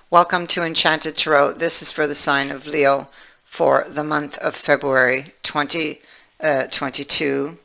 Welcome to Enchanted Tarot. This is for the sign of Leo for the month of February 2022.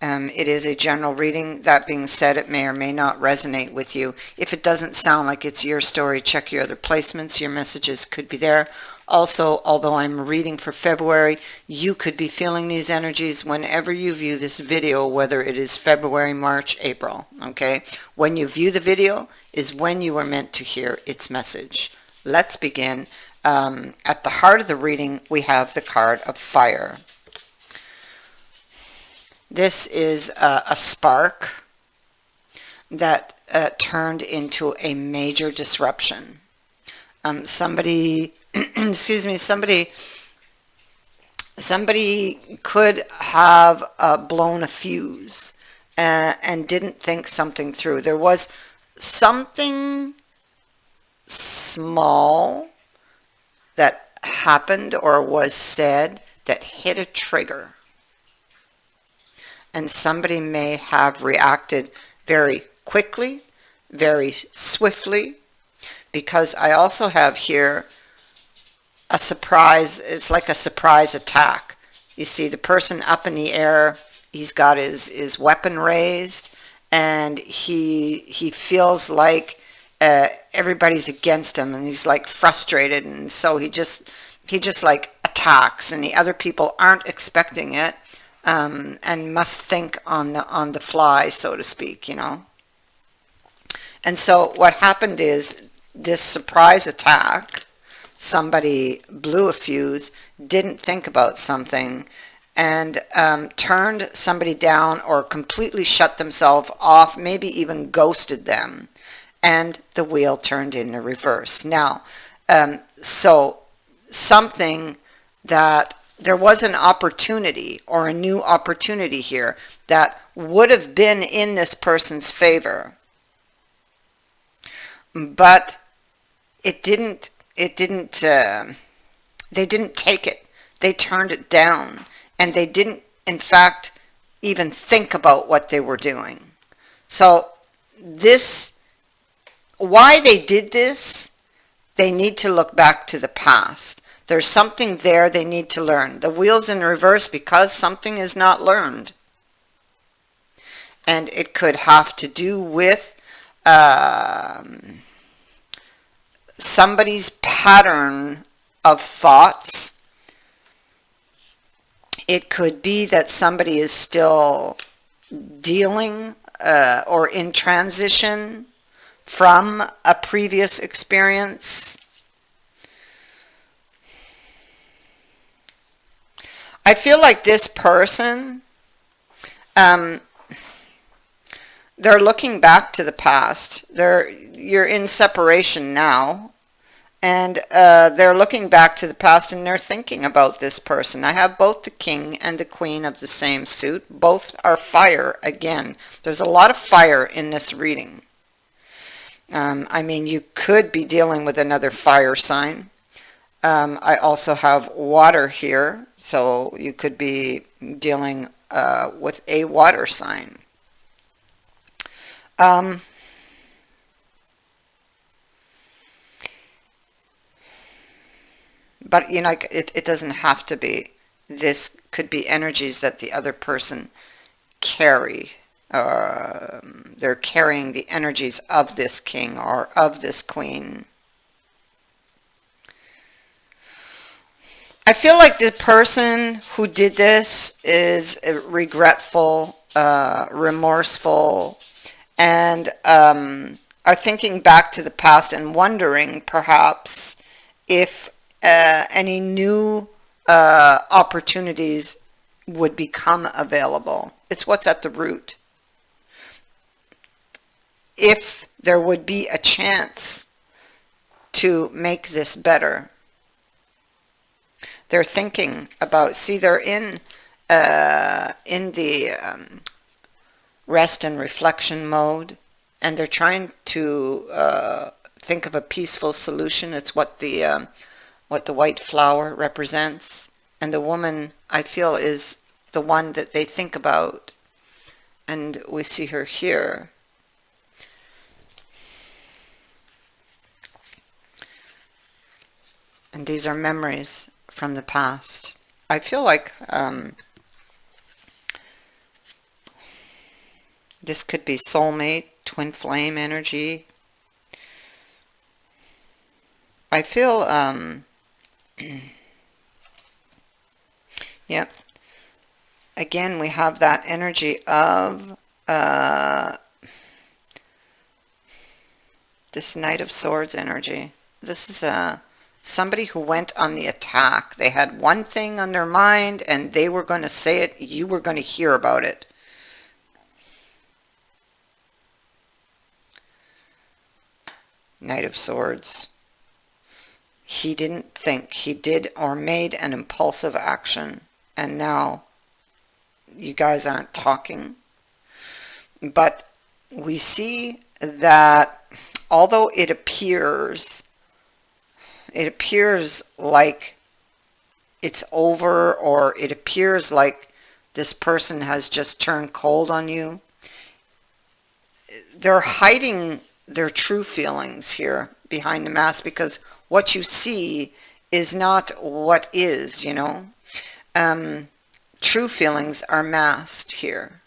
It is a general reading. That being said, it may or may not resonate with you. If it doesn't sound like it's your story, check your other placements. Your messages could be there. Also, although I'm reading for February, you could be feeling these energies whenever you view this video, whether it is February, March, April. Okay? When you view the video is when you are meant to hear its message. Let's begin. At the heart of the reading, we have the card of fire. This is a spark that turned into a major disruption. Somebody excuse me, somebody could have blown a fuse and didn't think something through. There was something small that happened or was said that hit a trigger. And somebody may have reacted very quickly, very swiftly, because I also have here a surprise. It's like a surprise attack. You see the person up in the air, he's got his weapon raised, and he feels like everybody's against him, and he's like frustrated, and so he just like attacks, and the other people aren't expecting it, and must think on the fly, so to speak, you know. And so what happened is this surprise attack, somebody blew a fuse, didn't think about something, and turned somebody down or completely shut themselves off, maybe even ghosted them, and the wheel turned into reverse. Now, so something that there was an opportunity or a new opportunity here that would have been in this person's favor, but they didn't take it. They turned it down, and they didn't, in fact, even think about what they were doing. So why they did this, they need to look back to the past. There's something there they need to learn. The wheel's in reverse because something is not learned. And it could have to do with somebody's pattern of thoughts. It could be that somebody is still dealing or in transition from a previous experience. I feel like this person, they're looking back to the past. You're in separation now, and they're looking back to the past, and they're thinking about this person. I have both the king and the queen of the same suit. Both are fire again. There's a lot of fire in this reading. I mean, you could be dealing with another fire sign. I also have water here, so you could be dealing with a water sign. But, you know, it doesn't have to be. This could be energies that the other person carry. They're carrying the energies of this king or of this queen. I feel like the person who did this is regretful, remorseful, and are thinking back to the past and wondering perhaps if any new opportunities would become available. It's what's at the root. If there would be a chance to make this better. They're thinking about, see, they're in the rest and reflection mode, and they're trying to think of a peaceful solution. It's what the white flower represents, and the woman, I feel, is the one that they think about, and we see her here. And these are memories from the past. I feel like this could be soulmate, twin flame energy. I feel, yeah, again, we have that energy of this Knight of Swords energy. This is somebody who went on the attack. They had one thing on their mind and they were going to say it. You were going to hear about it. Knight of Swords. He didn't think. He did or made an impulsive action. And now you guys aren't talking. But we see that although it appears like it's over, or it appears like this person has just turned cold on you, they're hiding their true feelings here behind the mask, because what you see is not what is, you know. True feelings are masked here.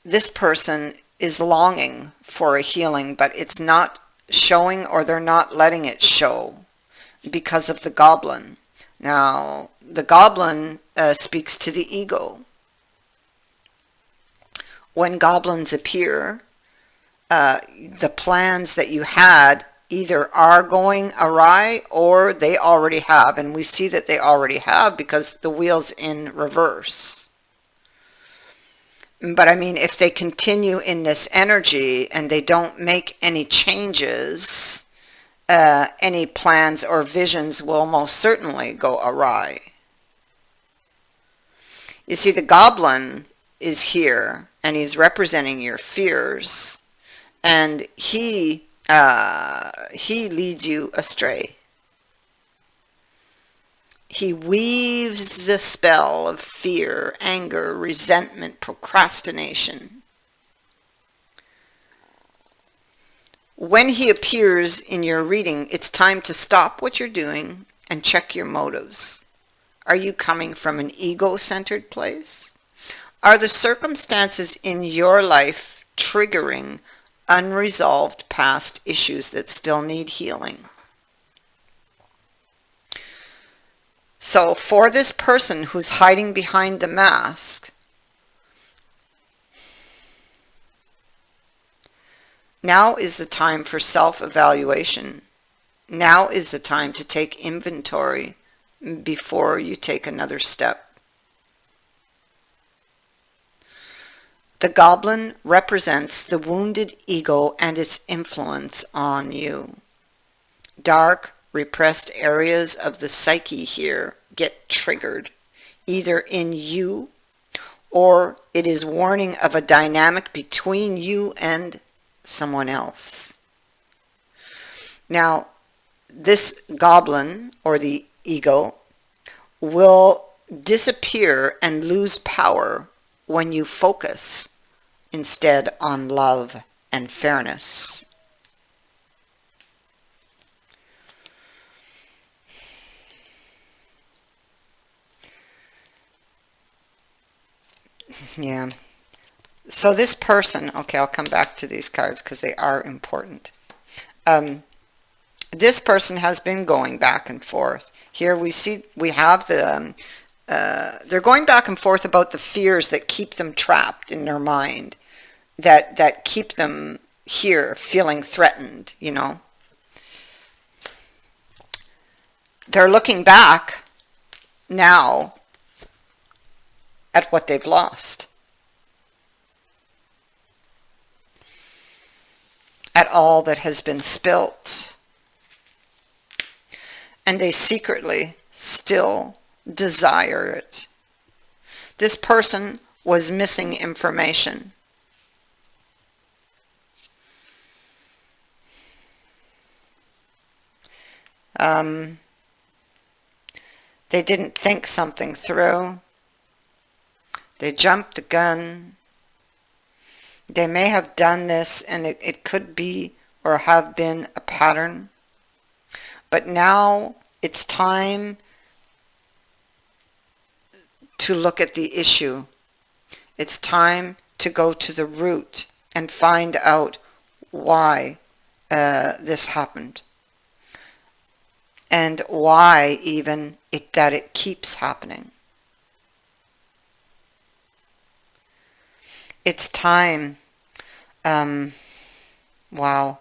This person is longing for a healing, but it's not showing, or they're not letting it show because of the goblin. Now, the goblin speaks to the ego. When goblins appear, the plans that you had either are going awry or they already have. And we see that they already have because the wheel's in reverse. But I mean, if they continue in this energy and they don't make any changes, any plans or visions will most certainly go awry. You see, the goblin is here and he's representing your fears, and he leads you astray. He weaves the spell of fear, anger, resentment, procrastination. When he appears in your reading, it's time to stop what you're doing and check your motives. Are you coming from an ego-centered place? Are the circumstances in your life triggering unresolved past issues that still need healing? So for this person who's hiding behind the mask, now is the time for self-evaluation. Now is the time to take inventory before you take another step. The goblin represents the wounded ego and its influence on you. Dark, repressed areas of the psyche here get triggered, either in you, or it is warning of a dynamic between you and someone else. Now, this goblin, or the ego, will disappear and lose power when you focus instead on love and fairness. Yeah. So this person, okay, I'll come back to these cards because they are important. This person has been going back and forth. Here we have the, they're going back and forth about the fears that keep them trapped in their mind, that keep them here feeling threatened, you know. They're looking back now at what they've lost, at all that has been spilt, and they secretly still desire it. This person was missing information. They didn't think something through. They jumped the gun. They may have done this, and it could be or have been a pattern. But now it's time to look at the issue. It's time to go to the root and find out why this happened. And why even that it keeps happening. It's time, wow,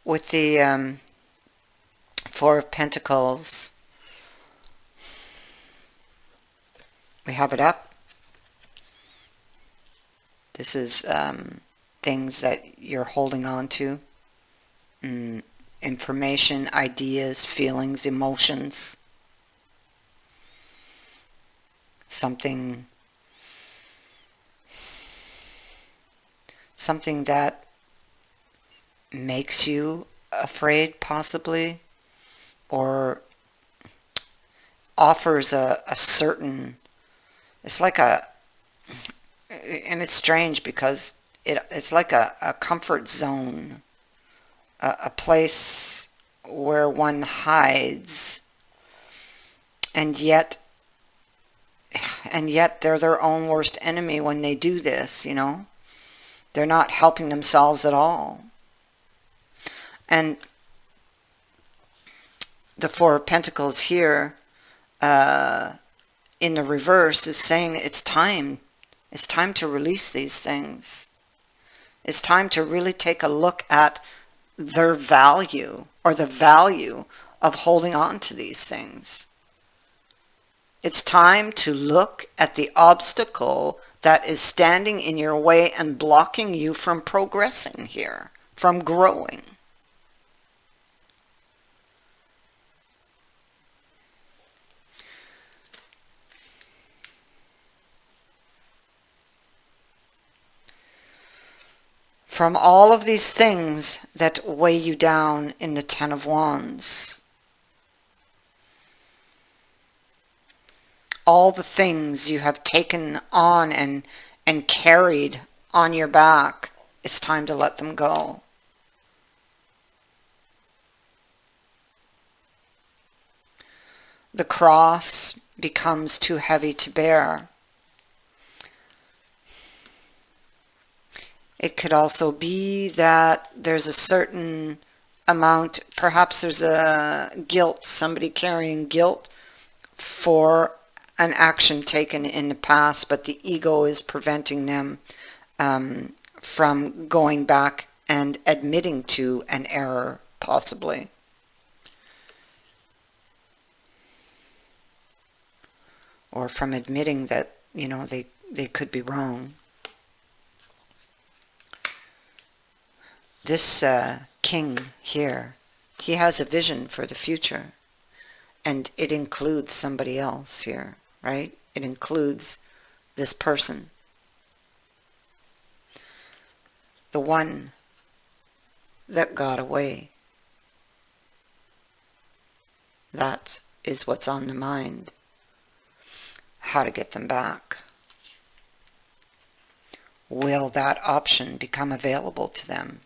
with the Four of Pentacles, we have it up. This is things that you're holding on to. Information, ideas, feelings, emotions. Something that makes you afraid, possibly, or offers a certain, it's like a, and it's strange because it's like a comfort zone, a place where one hides, and yet they're their own worst enemy when they do this, you know. They're not helping themselves at all. And the Four of Pentacles here in the reverse is saying it's time. It's time to release these things. It's time to really take a look at their value, or the value of holding on to these things. It's time to look at the obstacle that is standing in your way and blocking you from progressing here, from growing. From all of these things that weigh you down in the Ten of Wands. All the things you have taken on and carried on your back, it's time to let them go. The cross becomes too heavy to bear. It could also be that there's a certain amount, perhaps there's a guilt, somebody carrying guilt for an action taken in the past, but the ego is preventing them from going back and admitting to an error, possibly. Or from admitting that, you know, they could be wrong. This king here, he has a vision for the future, and it includes somebody else here, right? It includes this person. The one that got away. That is what's on the mind. How to get them back. Will that option become available to them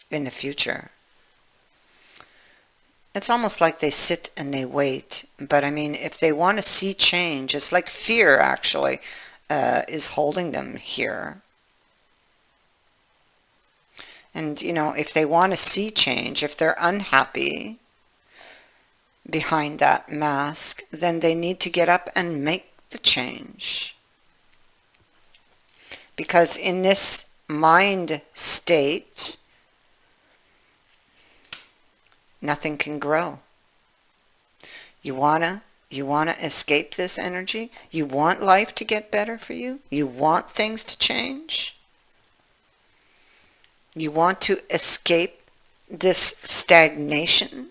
in the future? It's almost like they sit and they wait. But I mean, if they want to see change, it's like fear actually is holding them here. And, you know, if they want to see change, if they're unhappy behind that mask, then they need to get up and make the change. Because in this mind state, nothing can grow. You wanna escape this energy? You want life to get better for you? You want things to change? You want to escape this stagnation?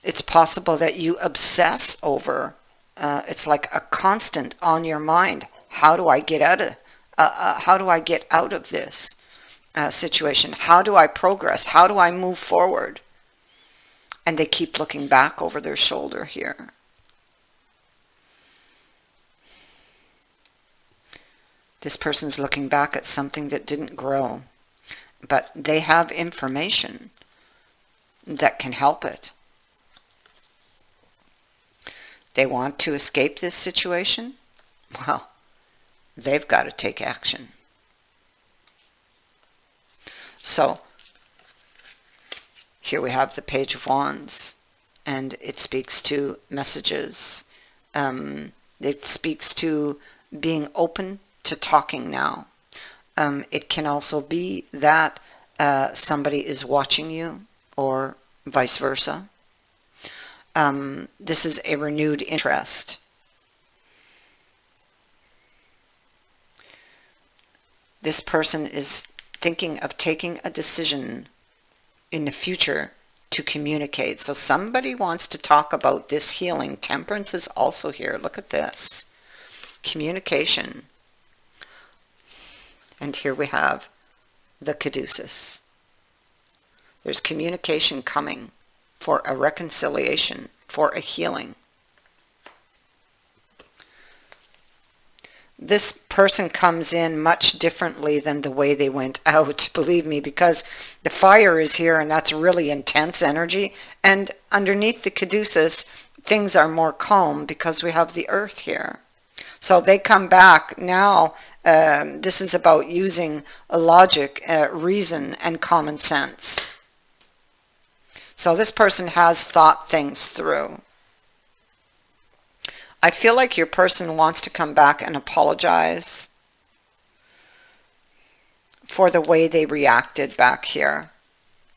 It's possible that you obsess over, it's like a constant on your mind. How do I get out of this situation? How do I progress? How do I move forward? And they keep looking back over their shoulder here. This person's looking back at something that didn't grow, but they have information that can help it. They want to escape this situation? Well, they've got to take action. So, here we have the Page of Wands, and it speaks to messages. It speaks to being open to talking now. It can also be that somebody is watching you, or vice versa. This is a renewed interest. This person is thinking of taking a decision in the future to communicate. So somebody wants to talk about this healing. Temperance is also here. Look at this. Communication. And here we have the caduceus. There's communication coming for a reconciliation, for a healing. This person comes in much differently than the way they went out, believe me, because the fire is here and that's really intense energy. And underneath the caduceus, things are more calm because we have the earth here. So they come back now. This is about using logic, reason, and common sense. So this person has thought things through. I feel like your person wants to come back and apologize for the way they reacted back here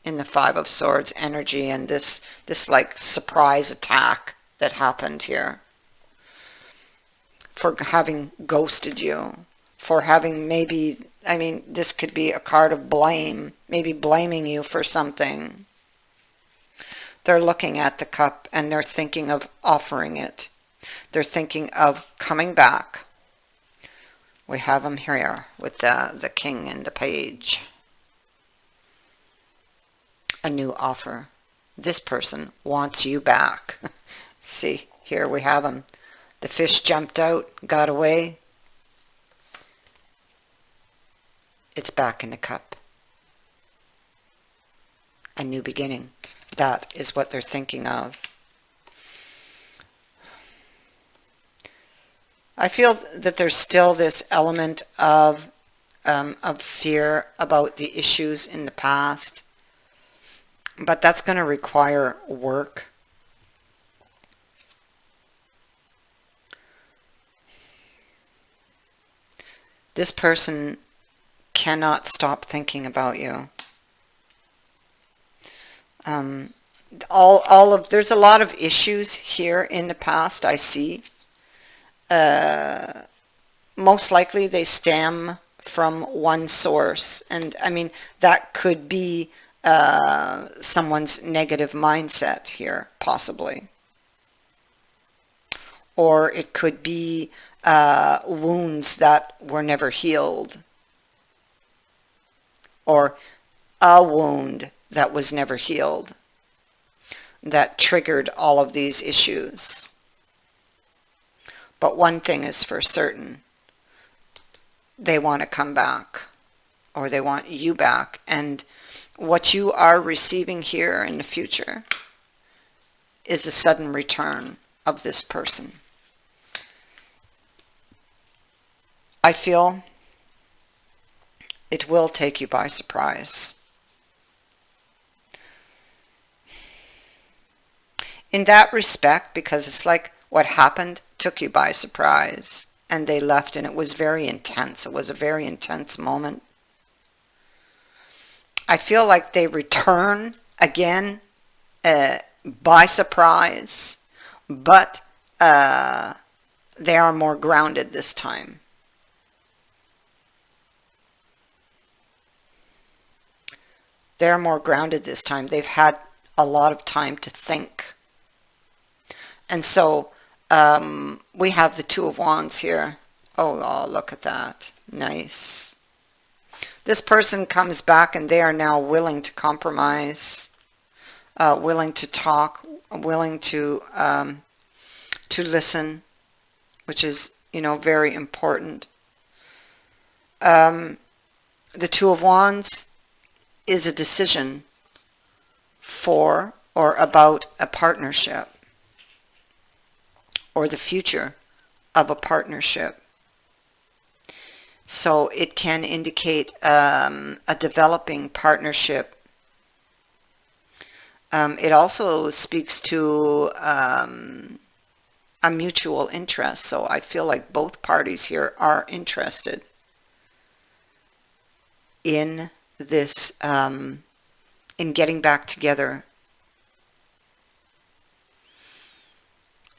in the Five of Swords energy and this like surprise attack that happened here. For having ghosted you, for having maybe, I mean, this could be a card of blame, maybe blaming you for something. They're looking at the cup and they're thinking of offering it. They're thinking of coming back. We have them here with the king and the page. A new offer. This person wants you back. See, here we have them. The fish jumped out, got away. It's back in the cup. A new beginning. That is what they're thinking of. I feel that there's still this element of fear about the issues in the past, but that's going to require work. This person cannot stop thinking about you. There's a lot of issues here in the past I see. Most likely they stem from one source, and I mean that could be someone's negative mindset here, possibly, or it could be wounds that were never healed, or a wound that was never healed that triggered all of these issues. But one thing is for certain, they want to come back, or they want you back, and what you are receiving here in the future is a sudden return of this person. I feel it will take you by surprise. In that respect, because it's like what happened took you by surprise, and they left, and it was very intense. It was a very intense moment. I feel like they return again by surprise, but they are more grounded this time. They're more grounded this time. They've had a lot of time to think. And so we have the Two of Wands here. Oh, look at that. Nice. This person comes back and they are now willing to compromise, willing to talk, willing to listen, which is, very important. The Two of Wands is a decision for or about a partnership or the future of a partnership. So it can indicate a developing partnership. It also speaks to a mutual interest. So I feel like both parties here are interested in this, in getting back together.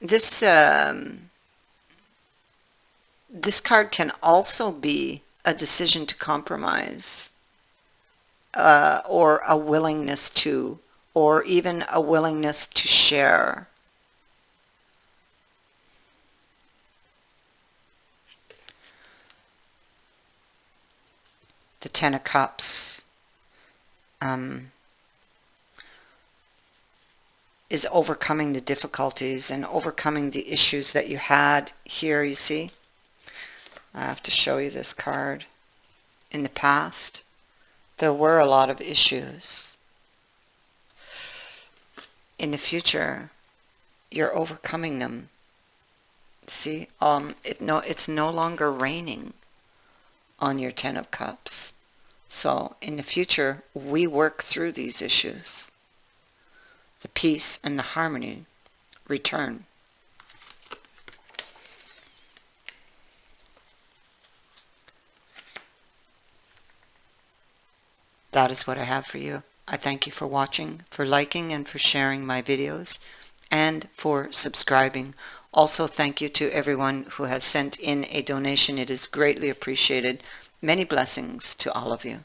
This this card can also be a decision to compromise, or a willingness to, or even a willingness to share. The Ten of Cups is overcoming the difficulties and overcoming the issues that you had here, you see. I have to show you this card. In the past, there were a lot of issues. In the future, you're overcoming them. See, it's no longer raining on your Ten of Cups. So in the future, we work through these issues. The peace and the harmony return. That is what I have for you. I thank you for watching, for liking and for sharing my videos, and for subscribing. Also, thank you to everyone who has sent in a donation. It is greatly appreciated. Many blessings to all of you.